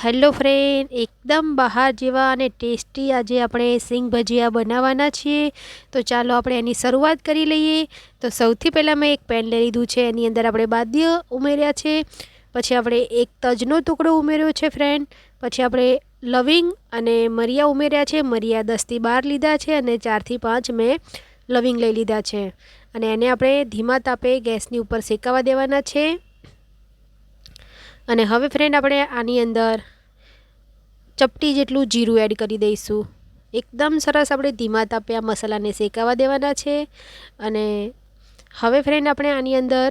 Hello friend, એકદમ બહાર જેવા અને ટેસ્ટી આજે આપણે સિંગ ભજીયા બનાવવાના છીએ. તો ચાલો આપણે એની શરૂઆત કરી લઈએ. તો સૌથી પહેલાં મેં એક પેન લઈ લીધું છે, એની અંદર આપણે બાદિયા ઉમેર્યા છે. પછી આપણે એક તજનો ટુકડો ઉમેર્યો છે ફ્રેન્ડ. પછી આપણે લવિંગ અને મરિયા ઉમેર્યા છે. મરિયા 10થી 12 લીધા છે અને 4થી 5 મેં લવિંગ લઈ લીધા છે. અને એને આપણે ધીમા તાપે ગેસની ઉપર શેકાવા દેવાના છે. અને હવે ફ્રેન્ડ આપણે આની અંદર ચપટી જેટલું જીરું એડ કરી દઈશું. એકદમ સરસ આપણે ધીમા તાપે આ મસાલાને શેકાવા દેવાના છે. અને હવે ફ્રેન્ડ આપણે આની અંદર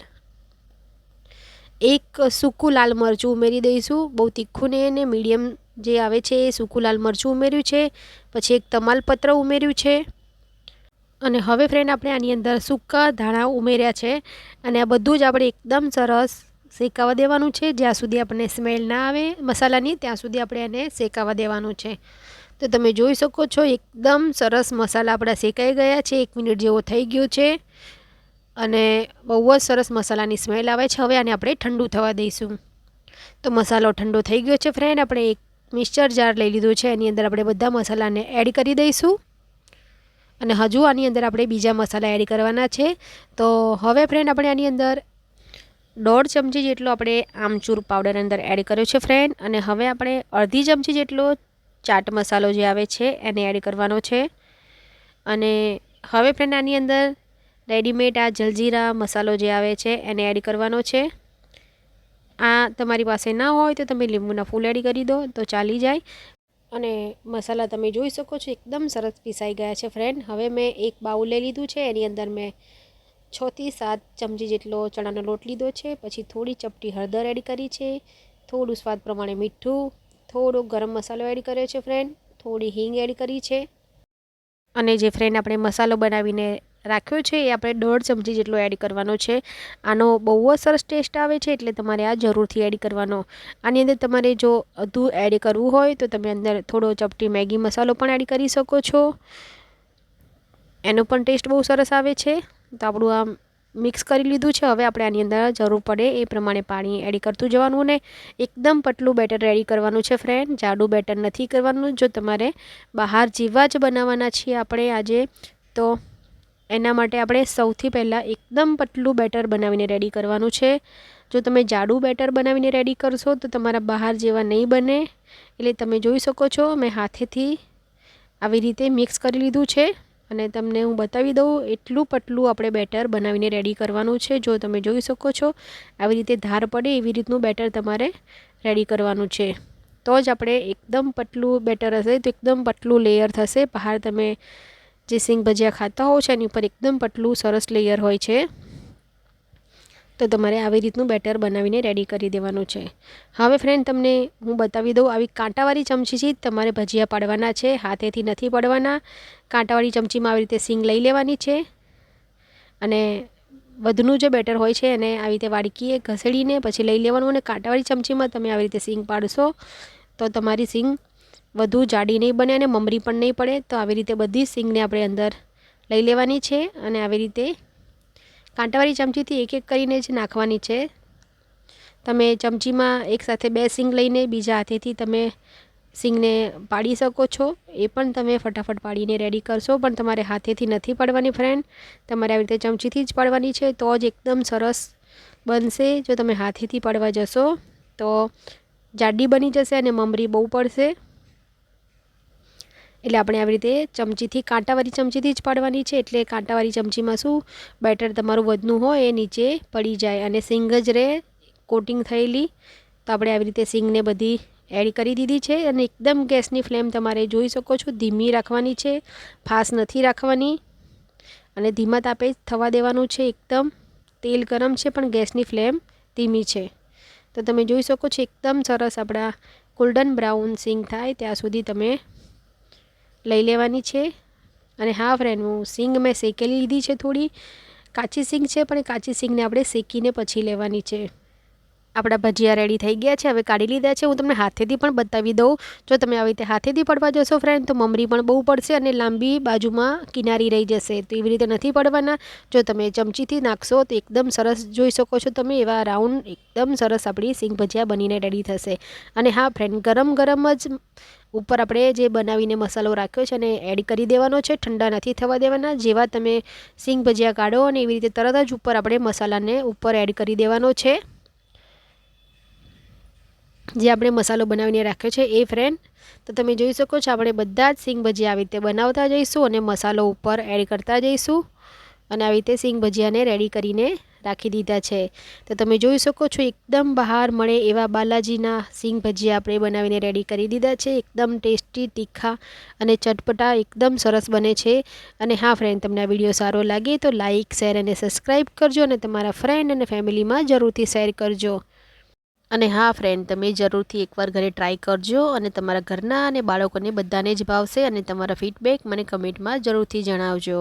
એક સૂકું લાલ મરચું ઉમેરી દઈશું. બહુ તીખું ને મીડિયમ જે આવે છે એ સૂકું લાલ મરચું ઉમેર્યું છે. પછી એક તમાલપત્ર ઉમેર્યું છે. અને હવે ફ્રેન્ડ આપણે આની અંદર સૂકા ધાણા ઉમેર્યા છે. અને આ બધું જ આપણે એકદમ સરસ શેકાવા દેવાનું છે. જ્યાં સુધી આપણને સ્મેલ ના આવે મસાલાની, ત્યાં સુધી આપણે એને શેકાવા દેવાનું છે. તો તમે જોઈ શકો છો એકદમ સરસ મસાલા આપણા શેકાઈ ગયા છે. 1 મિનિટ જેવો થઈ ગયો છે અને બહુ જ સરસ મસાલાની સ્મેલ આવે છે. હવે આને આપણે ઠંડુ થવા દઈશું. તો મસાલો ઠંડો થઈ ગયો છે ફ્રેન્ડ. આપણે એક મિક્સર જાર લઈ લીધું છે, એની અંદર આપણે બધા મસાલાને એડ કરી દઈશું. અને હજુ આની અંદર આપણે બીજા મસાલા એડ કરવાના છે. તો હવે ફ્રેન્ડ આપણે આની અંદર 1.5 ચમચી જેટલો આપણે આમચૂર પાવડર અંદર એડ કર્યો છે ફ્રેન્ડ. અને હવે આપણે અડધી ચમચી જેટલો ચાટ મસાલો જે આવે છે એને એડ કરવાનો છે. અને હવે ફ્રેન્ડ આની અંદર રેડીમેડ આ જલજીરા મસાલો જે આવે છે એને એડ કરવાનો છે. આ તમારી પાસે ના હોય તો તમે લીંબુના ફૂલ એડ કરી દો તો ચાલી જાય. અને મસાલા તમે જોઈ શકો છો એકદમ સરસ પીસાઈ ગયા છે ફ્રેન્ડ. હવે મેં એક બાઉલ લઈ લીધું છે, એની અંદર મેં 6 થી 7 ચમચી જેટલો ચણાનો લોટ લીધો છે. પછી થોડી ચપટી હળદર એડ કરી છે, થોડું સ્વાદ પ્રમાણે મીઠું, થોડો ગરમ મસાલો એડ કર્યો છે ફ્રેન્ડ, થોડી હિંગ એડ કરી છે. અને જે ફ્રેન્ડ આપણે મસાલો બનાવીને રાખ્યો છે એ આપણે 1.5 ચમચી જેટલો એડ કરવાનો છે. આનો બહુ જ સરસ ટેસ્ટ આવે છે, એટલે તમારે આ જરૂરથી એડ કરવાનો. આની અંદર તમારે જો વધુ એડ કરવું હોય તો તમે અંદર થોડો ચપટી મેગી મસાલો પણ એડ કરી શકો છો. એનો પણ ટેસ્ટ બહુ સરસ આવે છે. તો આપણું આ મિક્સ કરી લીધું છે. હવે આપણે આની અંદર જરૂર પડે એ પ્રમાણે પાણી એડ કરતું જવાનું. ને એકદમ પતલું બેટર રેડી કરવાનું છે ફ્રેન્ડ, જાડું બેટર નથી કરવાનું. જો તમારે બહાર જેવા જ બનાવવાના છીએ આપણે આજે, તો એના માટે આપણે સૌથી પહેલાં એકદમ પતલું બેટર બનાવીને રેડી કરવાનું છે. જો તમે જાડું બેટર બનાવીને રેડી કરશો તો તમારા બહાર જેવા નહીં બને. એટલે તમે જોઈ શકો છો મેં હાથેથી આવી રીતે મિક્સ કરી લીધું છે. અને તમને હું બતાવી દઉં એટલું પતલું આપણે બેટર બનાવીને રેડી કરવાનું છે. જો તમે જોઈ શકો છો આવી રીતે ધાર પડે એવી રીતનું બેટર તમારે રેડી કરવાનું છે. તો જ આપણે એકદમ પતલું બેટર હશે તો એકદમ પતલું લેયર થશે. બહાર તમે જે સિંગ ભજીયા ખાતા હો છો એની ઉપર એકદમ પતલું સરસ લેયર હોય છે. તો તમારે આવી રીતનું બેટર બનાવીને રેડી કરી દેવાનું છે. હવે ફ્રેન્ડ તમને હું બતાવી દઉં, આવી કાંટાવાળી ચમચીથી તમારે ભજીયા પાડવાના છે, હાથેથી નથી પાડવાના. કાંટાવાળી ચમચીમાં આવી રીતે સિંગ લઈ લેવાની છે. અને વધનું જે બેટર હોય છે એને આવી રીતે વાડકીએ ઘસેડીને પછી લઈ લેવાનું. અને કાંટાવાળી ચમચીમાં તમે આવી રીતે સિંગ પાડશો તો તમારી સિંગ વધુ જાડી નહીં બને અને મમરી પણ નહીં પડે. તો આવી રીતે બધી સિંગને આપણે અંદર લઈ લેવાની છે. અને આવી રીતે કાંટાવાળી ચમચીથી એક કરીને જ નાખવાની છે. તમે ચમચીમાં એકસાથે 2 સિંગ લઈને બીજા હાથેથી તમે સિંગને પાડી શકો છો. એ પણ તમે ફટાફટ પાડીને રેડી કરશો. પણ તમારે હાથેથી નથી પાડવાની ફ્રેન્ડ, તમારે આવી રીતે ચમચીથી જ પાડવાની છે. તો જ એકદમ સરસ બનશે. જો તમે હાથેથી પાડવા જશો તો જાડી બની જશે અને મમરી બહુ પડશે. એટલે આપણે આવી રીતે ચમચીથી કાંટાવાળી ચમચીથી જ પાડવાની છે. એટલે કાંટાવાળી ચમચીમાં શું બેટર તમારું વધનું હોય એ નીચે પડી જાય અને સિંગ જ રહે કોટિંગ થયેલી. તો આપણે આવી રીતે સિંગને બધી એડ કરી દીધી છે. અને એકદમ ગેસની ફ્લેમ તમારે જોઈ શકો છો ધીમી રાખવાની છે, ફાસ્ટ નથી રાખવાની. અને ધીમા તાપે જ થવા દેવાનું છે. એકદમ તેલ ગરમ છે પણ ગેસની ફ્લેમ ધીમી છે. તો તમે જોઈ શકો છો એકદમ સરસ આપણા ગોલ્ડન બ્રાઉન સિંગ થાય ત્યાં સુધી તમે લઈ લેવાની છે. અને હા ફ્રેન્ડ, હું સિંગ મેં શેકેલી લીધી છે, થોડી કાચી સિંગ છે પણ કાચી સિંગને આપણે શેકીને પછી લેવાની છે. આપણા ભજીયા રેડી થઈ ગયા છે, હવે કાઢી લીધા છે. હું તમને હાથેથી પણ બતાવી દઉં. જો તમે આવી રીતે હાથેથી પડવા જશો ફ્રેન્ડ તો મમરી પણ બહુ પડશે અને લાંબી બાજુમાં કિનારી રહી જશે. તો એવી રીતે નથી પડવાના. જો તમે ચમચીથી નાખશો તો એકદમ સરસ જોઈ શકો છો તમે એવા રાઉન્ડ એકદમ સરસ આપણી સિંગ ભજીયા બનીને રેડી થશે. અને હા ફ્રેન્ડ, ગરમ ગરમ જ ઉપર આપણે જે બનાવીને મસાલો રાખ્યો છે અને એડ કરી દેવાનો છે. ઠંડા નથી થવા દેવાના. જેવા તમે સિંગ ભજીયા કાઢો અને એવી રીતે તરત જ ઉપર આપણે મસાલાને ઉપર એડ કરી દેવાનો છે, જે આપણે મસાલો બનાવીને રાખ્યો છે એ ફ્રેન્ડ. તો તમે જોઈ શકો છો આપણે બધા જ સિંગ ભજીયા આવી રીતે બનાવતા જઈશું અને મસાલો ઉપર એડ કરતા જઈશું. અને આવી રીતે સિંગ ભજીયાને રેડી કરીને રાખી દીધા છે. તો તમે જોઈ શકો છો એકદમ બહાર મળે એવા બાલાજીના સિંગ ભજીયા આપણે બનાવીને રેડી કરી દીધા છે. એકદમ ટેસ્ટી, તીખા અને ચટપટા એકદમ સરસ બને છે. અને હા ફ્રેન્ડ, તમને આ વિડીયો સારો લાગે તો લાઇક, શેર અને સબસ્ક્રાઈબ કરજો અને તમારા ફ્રેન્ડ અને ફેમિલીમાં જરૂરથી શેર કરજો. અને હા ફ્રેન્ડ, તમે જરૂરથી એકવાર ઘરે ટ્રાય કરજો અને તમારા ઘરના અને બાળકોને બધાને જ ભાવશે. અને તમારા ફીડબેક મને કમેન્ટમાં જરૂરથી જણાવજો.